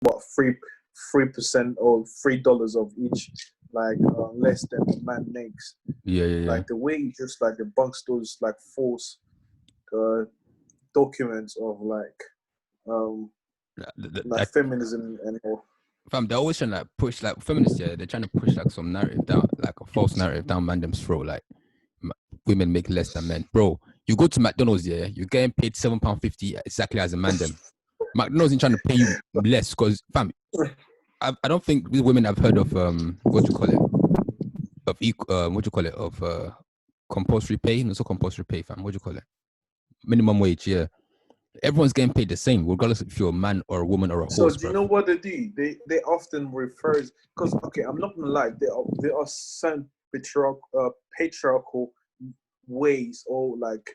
what 3% or $3 of each, like less than a man makes. Yeah. Like the way he just like debunks those like false uh, documents of like That feminism and all. fam, they're always trying to like push like feminists. Yeah, they're trying to push like some narrative down, like a false narrative down man's throat. Like women make less than men, bro. You go to McDonald's, yeah, you're getting paid £7.50 exactly as a man. Them McDonald's ain't trying to pay you less because fam, I don't think these women have heard of what you call it of what you call it of compulsory pay. No, so compulsory pay, fam. What do you call it? Minimum wage. Yeah, everyone's getting paid the same, regardless if you're a man or a woman or a So horse, do you bro. know what they do? They often refers because okay, I'm not gonna lie. There are some patriarchal ways or like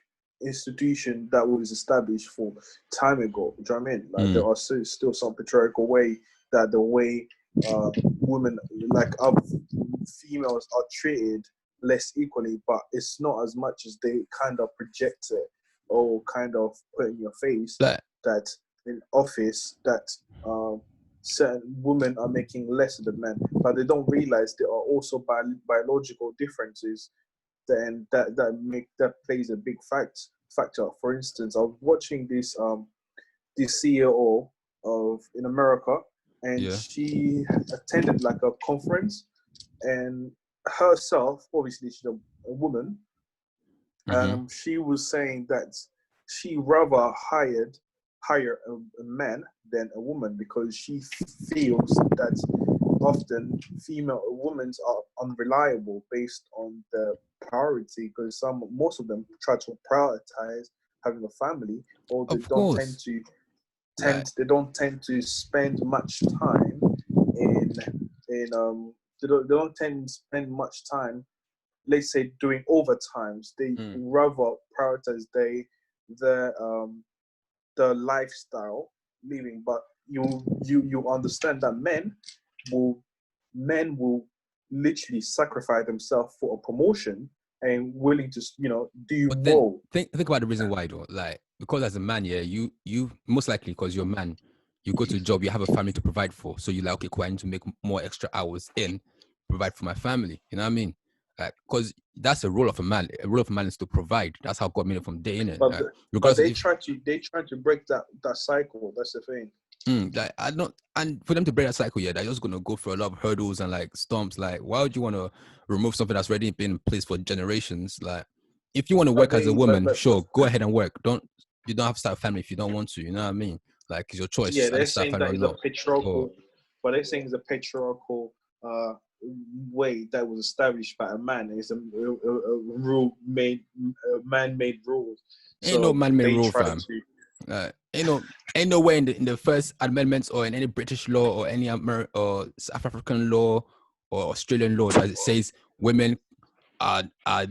institution that was established for time ago. Do you know what I mean? Like there are still some patriarchal way that the way women like females are treated less equally, but it's not as much as they kind of project it or kind of put in your face Like, that in office that certain women are making less than men, but they don't realize there are also biological differences. Then that plays a big factor. For instance, I was watching this CEO of in America, and yeah. she attended like a conference, and herself, obviously she's a woman, she was saying that she rather hire a man than a woman because she feels that often women are unreliable based on the priority because most of them try to prioritize having a family or Of course. Like, they don't tend to spend much time in they don't tend to spend much time, let's say, doing overtimes. They rather prioritize the lifestyle living. But you understand that men will literally sacrifice themselves for a promotion and willing to do but then more. think about the reason why though. Like, because as a man, yeah, you most likely because you're a man, you go to a job, you have a family to provide for. So you're like, okay, cool, I need to make more extra hours in, provide for my family. You know what I mean? Like, because that's a role of a man. A role of a man is to provide. That's how God made it from day in. But Like, but regardless of they if try to break that cycle. That's the thing. like I don't, and for them to break that cycle, yeah, they're just gonna go through a lot of hurdles and like stomps. Like, why would you want to remove something that's already been in place for generations? Like, if you want to But work as a they woman, sure, go ahead and work. You don't have to start a family if you don't want to. You know what I mean? Like, it's your choice. yeah, they're Either start a saying family that or is a not. Or patriarchal, but they're saying it's a patriarchal way that was established by a man. It's a rule made, man-made rules. ain't no So man-made they rule, try fam. to. Ain't no way in the first amendments or in any British law or any or South African law or Australian law that it says women are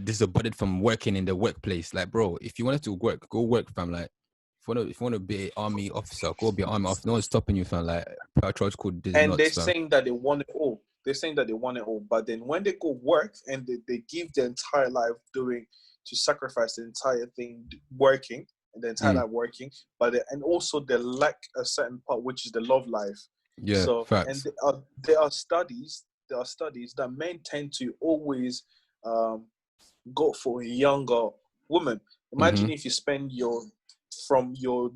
disabused from working in the workplace. Like, bro, if you wanted to work, go work, fam. Like, if you want to be an army officer, go be an army officer. No one's stopping you, fam. Like, patriarchal is And they're nuts, fam. saying that they want it all. They're saying that they want it all, but then when they go work and they give their entire life doing to sacrifice the entire thing working and the entire life working, and also they lack a certain part which is the love life. Yeah, So and facts. there are studies that men tend to always go for a younger woman. Imagine if you spend from your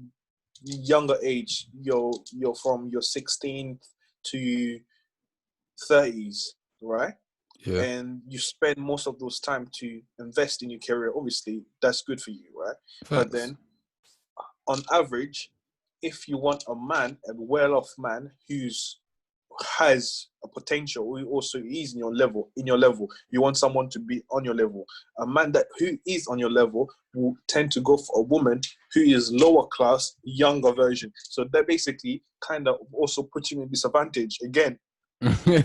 younger age, you're from your 16th to 30s, right? Yeah, And you spend most of those time to invest in your career. Obviously, that's good for you, right? But facts. then, on average, if you want a man, a well-off man who's has a potential, who also is in your level. You want someone to be on your level. A man who is on your level will tend to go for a woman who is lower class, younger version. So that basically kind of also puts you in disadvantage again. Do you know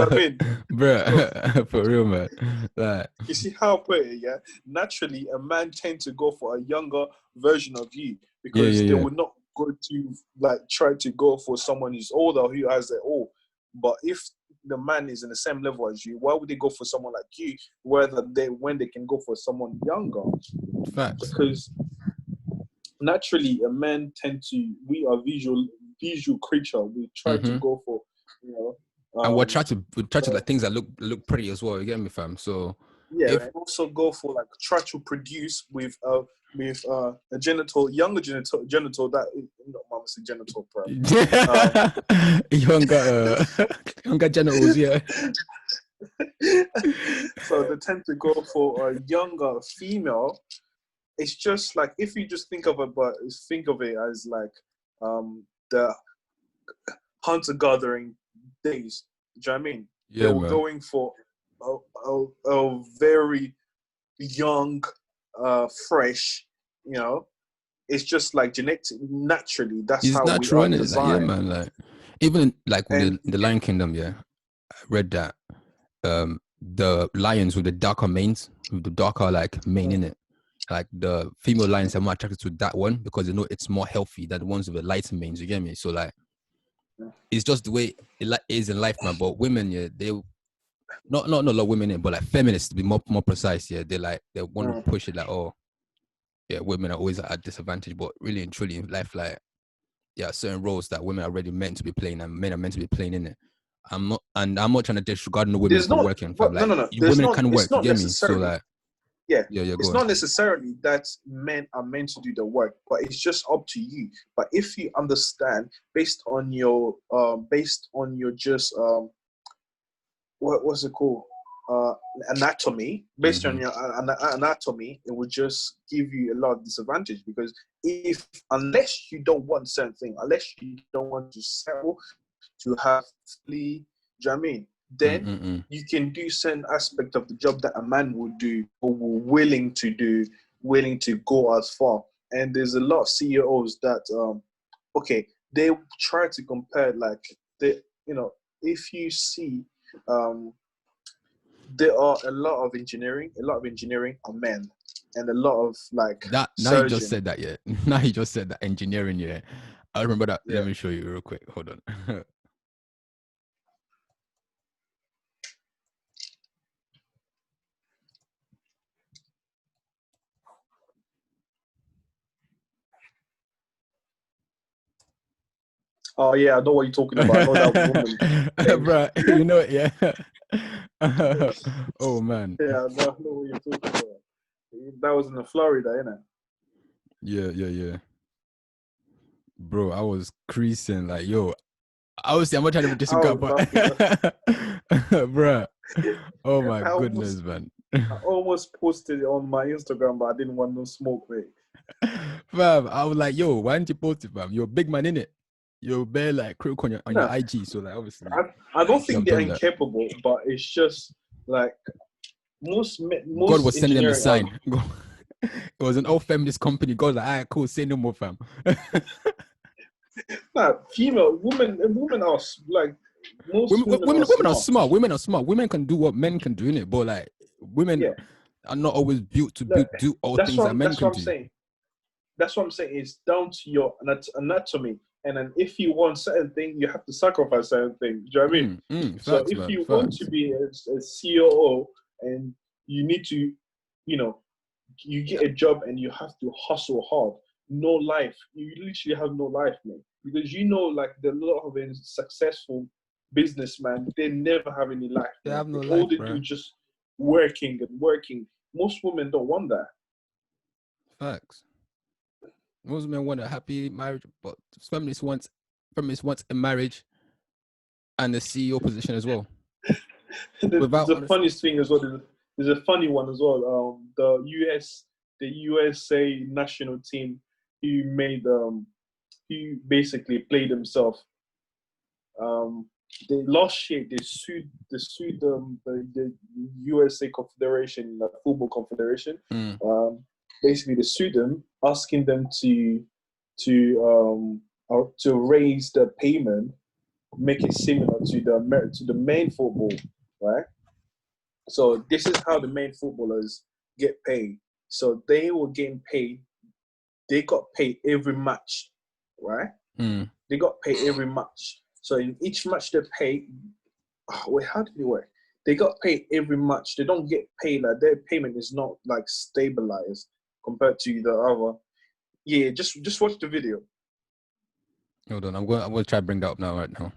what I mean? So Bruh, for real, man. Like, you see how I put it, yeah? Naturally, a man tends to go for a younger version of you because they yeah. will not go to like try to go for someone who's older who has it all. But if the man is in the same level as you, why would they go for someone like you when they can go for someone younger? Facts. Because naturally, a man we are visual creature. We try to go for, and we try to uh, like things that look pretty as well. You get me, fam? So yeah, if and also go for like try to produce with a genital that not mama say genital, bro. younger younger genitals, yeah. So they tend to go for a younger female. It's just like if you just think of it as like the hunter gathering days. Do you know what I mean? They Yeah, were man. going for a very young, fresh. It's just like genetic. Naturally, that's It's how we natural, are innit? Like, yeah, designed. man. Like, even like with And the Lion Kingdom, yeah, I read that the lions with the darker manes, with the darker like mane in it, like the female lions are more attracted to that one because they know it's more healthy than the ones with the lighter manes. You get me? So like, it's just the way it is in life, man. But women, yeah, they not a lot of women in, but like feminists, to be more precise, yeah, they want to push it like, oh, yeah, women are always at a disadvantage, but really and truly in life, like, yeah, certain roles that women are already meant to be playing and men are meant to be playing in it. I'm not trying to disregard the women there's for not, working, fam. but no, Like, no, no. There's women not. can It's work, you not get me? So necessarily. like, Yeah, yeah, go it's on. not necessarily that men are meant to do the work, but it's just up to you. But if you understand based on your just what's it called, uh, anatomy, based on Mm-hmm. your anatomy, it will just give you a lot of disadvantage because if unless you don't want certain thing, unless you don't want to settle to have fully, do you know what I mean? Then Mm-mm-mm. you can do certain aspect of the job that a man would do or willing to do, willing to go as far. And there's a lot of CEOs that okay, they try to compare like if you see um there are a lot of engineering are men and a lot of like That now you just surgeon. said that, yeah. Now you just said that engineering, yeah. I remember that. Let Yeah. me show you real quick. Hold on. Oh yeah, I know what you're talking about. I know that woman name. Bruh, you know it, yeah. Oh man. Yeah, I know what you're talking about. That was in Florida, innit? Yeah. Bro, I was creasing like, yo, obviously I'm not trying to I disregard, was but laughing. bruh. Oh my I goodness, almost, man. I almost posted it on my Instagram, but I didn't want no smoke, mate. Fam, I was like, yo, why didn't you post it, fam? You're a big man in it. You're bare like crook on your No, IG, so like obviously I don't you should think have they're done that. incapable, but it's just like God most was sending them the engineering are. sign. It was an old feminist company. God was like, all right, cool, say no more, fam. Nah, women are like most women are Women are smart. smart. Women are smart. Women can do what men can do in it, but like women Yeah, are not always built to look, do all things that men that's can what I'm do. saying. That's what I'm saying. It's down to your anatomy, and then if you want certain thing, you have to sacrifice certain things. Do you know what I mean? So Facts, if man. you want to Facts. be a COO and you need to, you know, you get a job and you have to hustle hard. No life. You literally have no life, man. Because like the lot of successful businessmen, they never have any life, They man. have no All life, they do bro. is just working and working. Most women don't want that. Facts. Most men want a happy marriage, but feminists want a marriage and a CEO position as well. Without The honest, funniest thing as well, there's a funny one as well. The USA national team, he made he basically played himself. They last year the USA Confederation, the Football Confederation. Um, Basically, they sued them, asking them to raise the payment, make it similar to the main football, right? So this is how the main footballers get paid. So they were getting paid. They got paid every match, right? They got paid every match. So in each match they pay. Oh, wait, how did it work? They got paid every match. They don't get paid like their payment is not like stabilized compared to the other. Yeah, just watch the video. Hold on, I'm going to try to bring that up now, right now.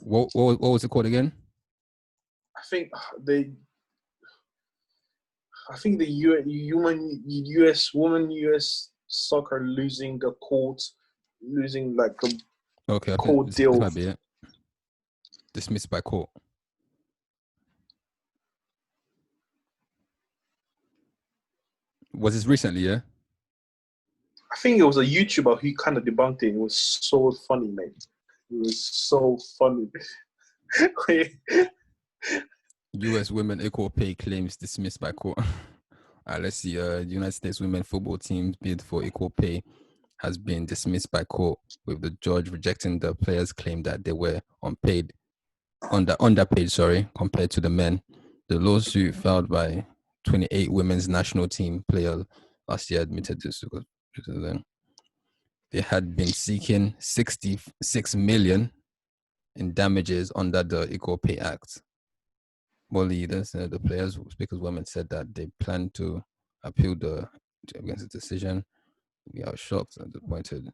What was it called again? I think the U.S. soccer losing the court, losing like the court deal. This might be it. Dismissed by court. Was this recently? Yeah. I think it was a YouTuber who kind of debunked it. It was so funny, mate. It was so funny. U.S. women equal pay claims dismissed by court. All right, let's see. The United States women football team's bid for equal pay has been dismissed by court, with the judge rejecting the players' claim that they were underpaid, compared to the men. The lawsuit filed by 28 women's national team players last year admitted this. They had been seeking $66 million in damages under the Equal Pay Act. Molly, the players, speakers women, said that they plan to appeal against the decision. We are shocked and disappointed.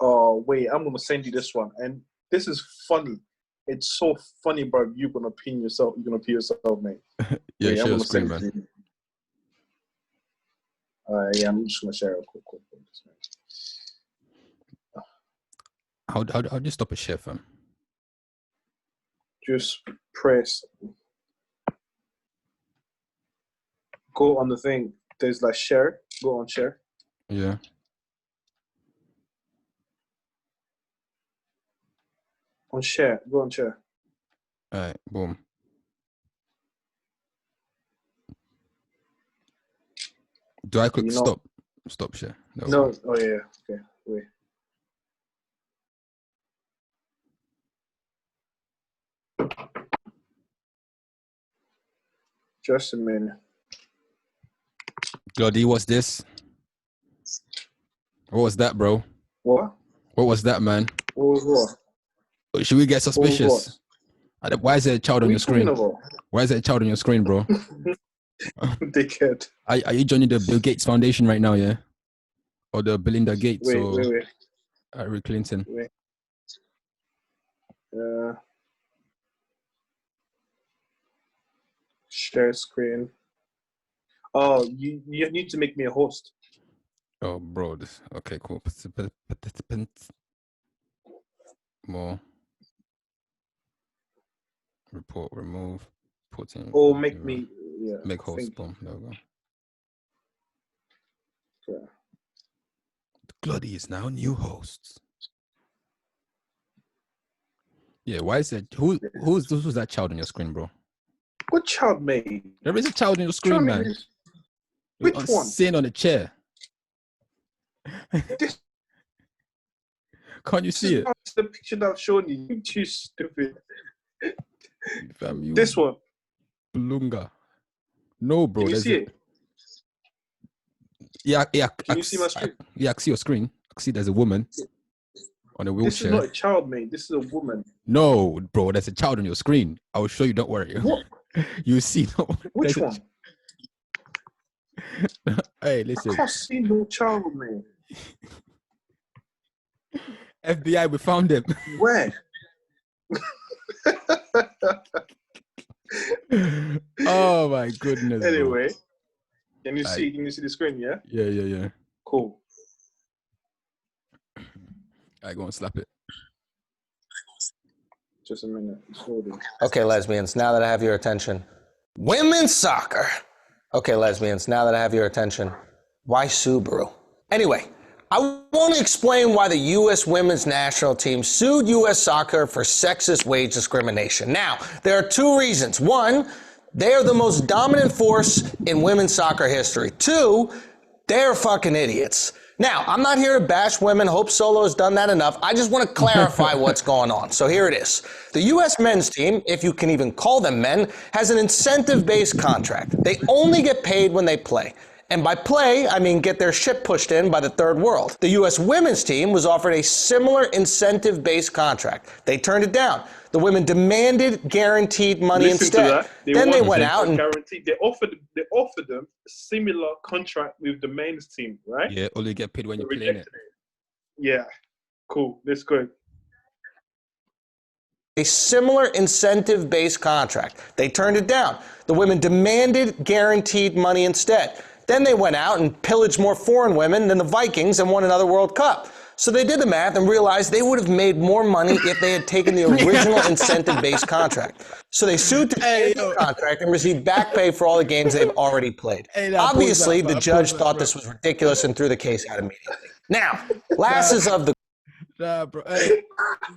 Oh wait, I'm gonna send you this one, and this is funny. It's so funny, bro. You're gonna pee yourself, mate. Yeah, wait, share your screen, man. Yeah, I'm just gonna share it quick. How do you stop a share, fam? Just press. Go on the thing. There's like share. Go on share. Yeah. On share. Go on share. All right. Boom. Do I click stop? Stop share. No. Oh yeah. Okay. Wait. Just a minute. Glody, what's this? What was that, bro? What? What was that, man? What was what? Should we get suspicious? Why is there a child on your screen? Why is there a child on your screen, bro? Dickhead. Are you joining the Bill Gates Foundation right now, yeah? Or the Belinda Gates? Wait. Hillary Clinton? Wait. Share screen. Oh, you need to make me a host. Oh, bro. Okay, cool. Participants. More. Report, remove. Putting. Oh, make me. Yeah. Make host. Boom. There we go. Okay. Glody is now new host. Yeah, why is it? Who's that child on your screen, bro? What child, mate? There is a child on your screen, man. Which one? Sitting on a chair. Can't you see it? The picture that I've shown you. You're too stupid. Fam, this one. Blunga. No, bro. Can you see it? Yeah. Can you see my screen? Yeah, I can see your screen. I can see there's a woman on a wheelchair. This is not a child, mate. This is a woman. No, bro. There's a child on your screen. I will show you. Don't worry. What? You see? No, which one? Hey, listen. I can't see no child, man. FBI, we found him. Where? Oh my goodness. Anyway, can you see the screen? Yeah. Yeah. Cool. I go and slap it. Just a minute. Okay, lesbians, now that I have your attention. Women's soccer. Okay, lesbians, now that I have your attention. Why Subaru? Anyway, I want to explain why the U.S. women's national team sued U.S. soccer for sexist wage discrimination. Now, there are two reasons. One, they are the most dominant force in women's soccer history. Two, they're fucking idiots. Now, I'm not here to bash women. Hope Solo has done that enough. I just want to clarify what's going on. So here it is. The U.S. men's team, if you can even call them men, has an incentive-based contract. They only get paid when they play. And by play, I mean get their shit pushed in by the third world. The U.S. women's team was offered a similar incentive-based contract. They turned it down. The women demanded guaranteed money instead. Then they went out and guaranteed. They offered them a similar contract with the men's team, right? Yeah, only get paid when you're playing it. Yeah, cool. Let's go. A similar incentive-based contract. They turned it down. The women demanded guaranteed money instead. Then they went out and pillaged more foreign women than the Vikings and won another World Cup. So they did the math and realized they would have made more money if they had taken the original incentive-based contract. So they sued to change the contract and received back pay for all the games they've already played. Obviously, the judge thought this was ridiculous and threw the case out immediately. Now, lasses of the... Nah, bro. Hey,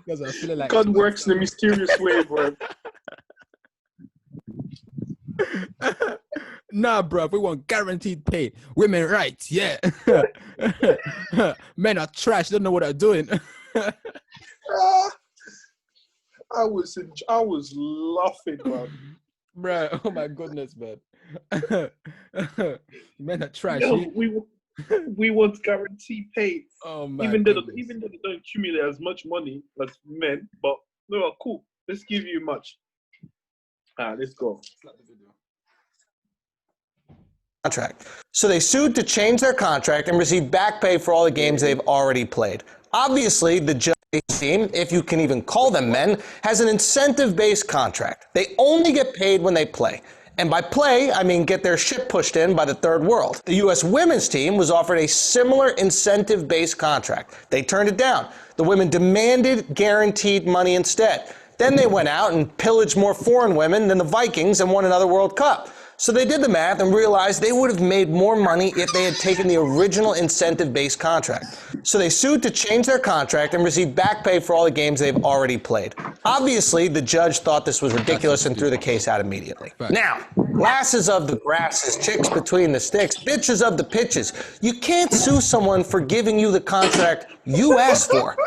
because I'm feeling like God works in a mysterious way, bro. Nah, bro. We want guaranteed pay. Women rights, yeah. Men are trash. Don't know what they're doing. I was laughing, bro. Bro, oh my goodness, man. Men are trash. Yo, we want guaranteed pay. Oh my even though goodness. they don't accumulate as much money as men, but no, cool. Let's give you much. Let's go. Contract. So they sued to change their contract and receive back pay for all the games they've already played. Obviously, the judge team, if you can even call them men, has an incentive-based contract. They only get paid when they play. And by play, I mean get their shit pushed in by the third world. The U.S. women's team was offered a similar incentive-based contract. They turned it down. The women demanded guaranteed money instead. Then they went out and pillaged more foreign women than the Vikings and won another World Cup. So they did the math and realized they would have made more money if they had taken the original incentive-based contract. So they sued to change their contract and receive back pay for all the games they've already played. Obviously, the judge thought this was ridiculous and threw the case out immediately. Now, lasses of the grasses, chicks between the sticks, bitches of the pitches. You can't sue someone for giving you the contract you asked for.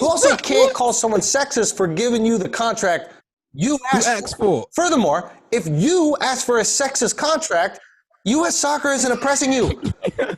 You also can't call someone sexist for giving you the contract you asked for. Furthermore, if you ask for a sexist contract, U.S. soccer isn't oppressing you.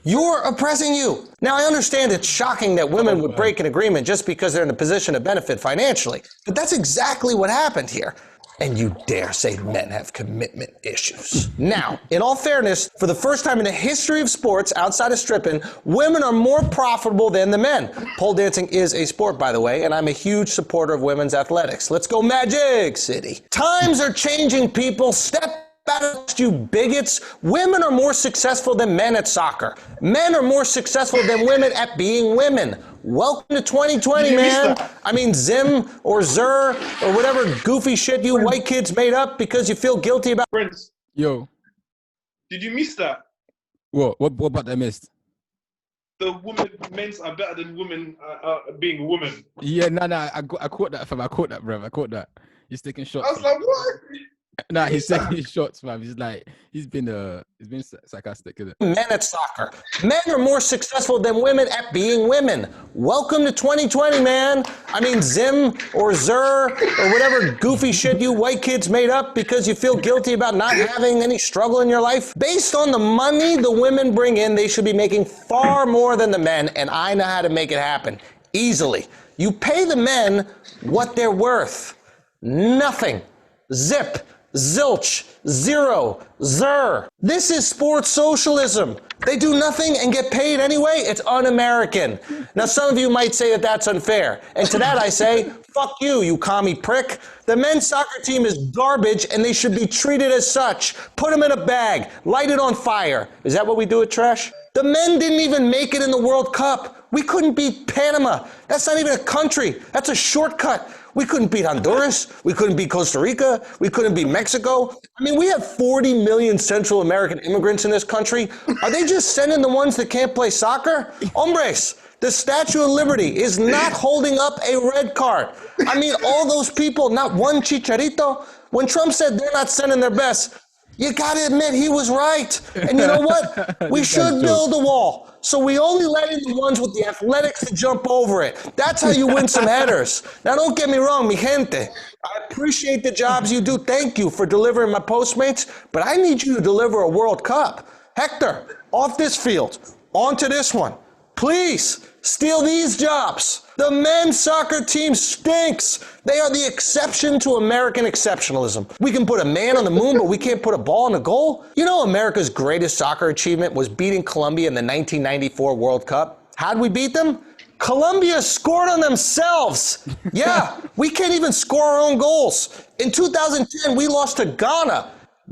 You're oppressing you. Now, I understand it's shocking that women would break an agreement just because they're in a position to benefit financially, but that's exactly what happened here. And you dare say men have commitment issues. Now, in all fairness, for the first time in the history of sports outside of stripping, women are more profitable than the men. Pole dancing is a sport, by the way, and I'm a huge supporter of women's athletics. Let's go Magic City. Times are changing, people. Step out, you bigots. Women are more successful than men at soccer. Men are more successful than women at being women. Welcome to 2020, man. I mean, Zim or Zer or whatever goofy shit you white kids made up because you feel guilty about. Friends, Yo, did you miss that? what about I missed? The men's are better than women being women. Yeah, nah, I caught that, fam. I caught that, bro. I caught that. He's taking shots. I was like, what? Nah, he's taking shots, fam. He's been sarcastic, isn't it? Men at soccer. Men are more successful than women at being women. Welcome to 2020, man. I mean, Zim or Zer or whatever goofy shit you white kids made up because you feel guilty about not having any struggle in your life. Based on the money the women bring in, they should be making far more than the men, and I know how to make it happen. Easily. You pay the men what they're worth. Nothing. Zip. Zilch, zero, zer. This is sports socialism. They do nothing and get paid anyway. It's un-American. Now, some of you might say that that's unfair. And to that I say, fuck you, you commie prick. The men's soccer team is garbage and they should be treated as such. Put them in a bag, light it on fire. Is that what we do at Trash? The men didn't even make it in the World Cup. We couldn't beat Panama. That's not even a country. That's a shortcut. We couldn't beat Honduras. We couldn't beat Costa Rica. We couldn't beat Mexico. I mean, we have 40 million Central American immigrants in this country. Are they just sending the ones that can't play soccer? Hombres, the Statue of Liberty is not holding up a red card. I mean, all those people, not one chicharito. When Trump said they're not sending their best, you gotta admit he was right. And you know what? We should build a wall. So we only let in the ones with the athletics to jump over it. That's how you win some headers. Now don't get me wrong, mi gente. I appreciate the jobs you do. Thank you for delivering my Postmates, but I need you to deliver a World Cup. Hector, off this field, onto this one. Please, steal these jobs. The men's soccer team stinks. They are the exception to American exceptionalism. We can put a man on the moon, but we can't put a ball in a goal? You know America's greatest soccer achievement was beating Colombia in the 1994 World Cup? How'd we beat them? Colombia scored on themselves. Yeah, we can't even score our own goals. In 2010, we lost to Ghana.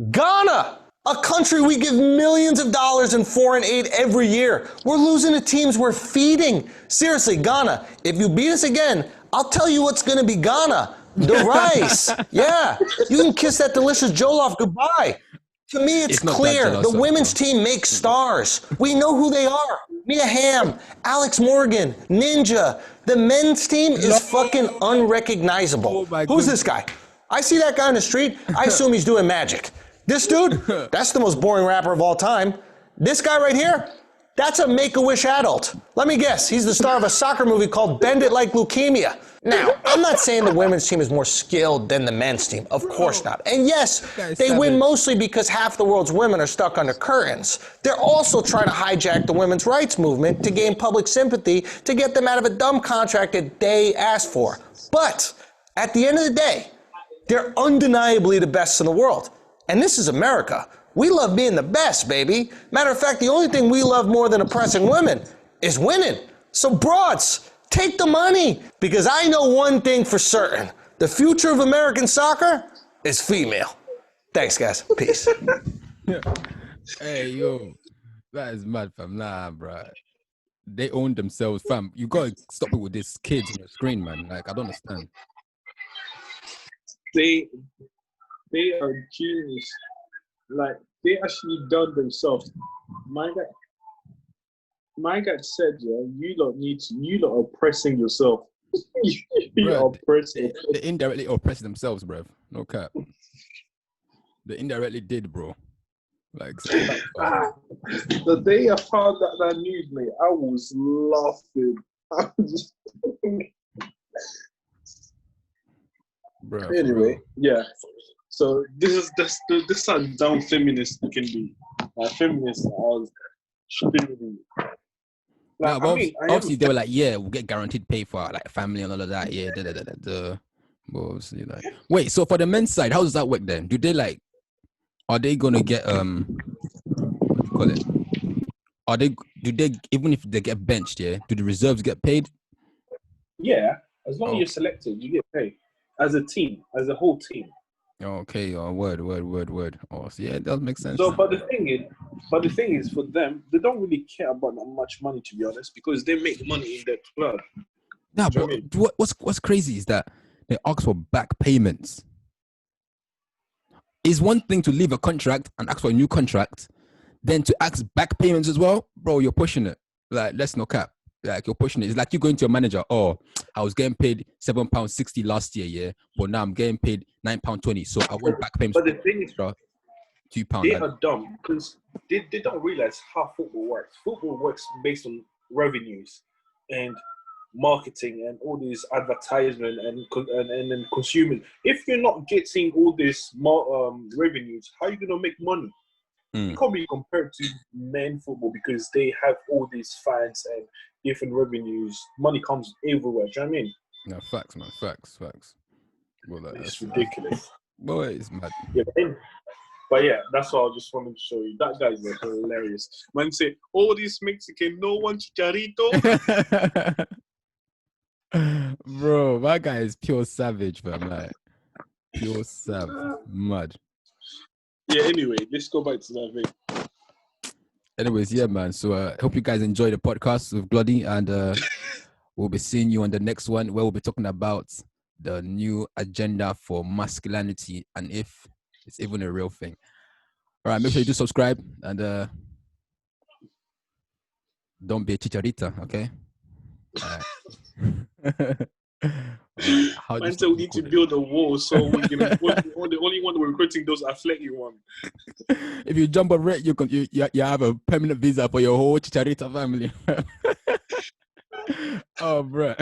Ghana! A country we give millions of dollars in foreign aid every year. We're losing to teams we're feeding. Seriously, Ghana, if you beat us again, I'll tell you what's going to be Ghana. The rice. Yeah, you can kiss that delicious jollof goodbye. To me, it's clear. The women's team makes stars. We know who they are. Mia Hamm, Alex Morgan, Ninja. The men's team is fucking unrecognizable. Who's this guy? I see that guy on the street. I assume he's doing magic. This dude, that's the most boring rapper of all time. This guy right here, that's a Make-A-Wish adult. Let me guess, he's the star of a soccer movie called Bend It Like Leukemia. Now, I'm not saying the women's team is more skilled than the men's team. Of course not. And yes, they win mostly because half the world's women are stuck under curtains. They're also trying to hijack the women's rights movement to gain public sympathy to get them out of a dumb contract that they asked for. But at the end of the day, they're undeniably the best in the world. And this is America. We love being the best, baby. Matter of fact, the only thing we love more than oppressing women is winning. So broads, take the money. Because I know one thing for certain. The future of American soccer is female. Thanks, guys. Peace. Hey, yo. That is mad, fam. Nah, bro. They own themselves, fam. You gotta stop it with these kids on the screen, man. Like, I don't understand. They are genius. Like, they actually done themselves. My guy said, yeah, you lot are oppressing yourself. you are oppressing. They indirectly oppressed themselves, bruv. No cap. They indirectly did, bro. Like, the day I found that news, mate, I was laughing. I was just... Bruh, anyway, yeah. So this is how down feminists can be. Feminists are stupidity. Like, obviously they were like, yeah, we'll get guaranteed pay for like family and all of that. Yeah, But obviously, like, wait. So for the men's side, how does that work then? Do they like? Are they gonna get what do you call it? Do they even if they get benched? Yeah, do the reserves get paid? Yeah, as long as you're selected, you get paid as a team, as a whole team. Okay, word. Oh, so yeah, it does make sense. So, but the thing is, for them, they don't really care about that much money, to be honest, because they make money in their club. Nah, but what's crazy is that they ask for back payments. It's one thing to leave a contract and ask for a new contract, then to ask back payments as well, bro. You're pushing it. Like, let's no cap. Like, you're pushing it. It's like you going to a manager. Oh, I was getting paid £7.60 last year, yeah, but now I'm getting paid £9.20. So I want back payments. But the thing is, £2. they are dumb because they don't realize how football works. Football works based on revenues and marketing and all these advertisement and consumers. If you're not getting all these revenues, how are you gonna make money? It can't be compared to men football because they have all these fans and different revenues. Money comes everywhere. Do you know what I mean? No, facts, man. Facts. Well, it's ridiculous. Boy, it's mad. Yeah, but yeah, that's what I just wanted to show you. That guy's hilarious. Man say, oh, this Mexican, no one chicharito. Bro, that guy is pure savage, man. Like, pure savage. Mad. Yeah, anyway, let's go back to that thing. Anyways, yeah, man. So I hope you guys enjoy the podcast with Glody, and we'll be seeing you on the next one where we'll be talking about the new agenda for masculinity and if it's even a real thing. All right, make sure you do subscribe and don't be a chicharita, okay? All right. So we need to build a wall so we can the only one we're recruiting those athletic ones. If you jump a rate, you have a permanent visa for your whole chicharita family. Oh, bro.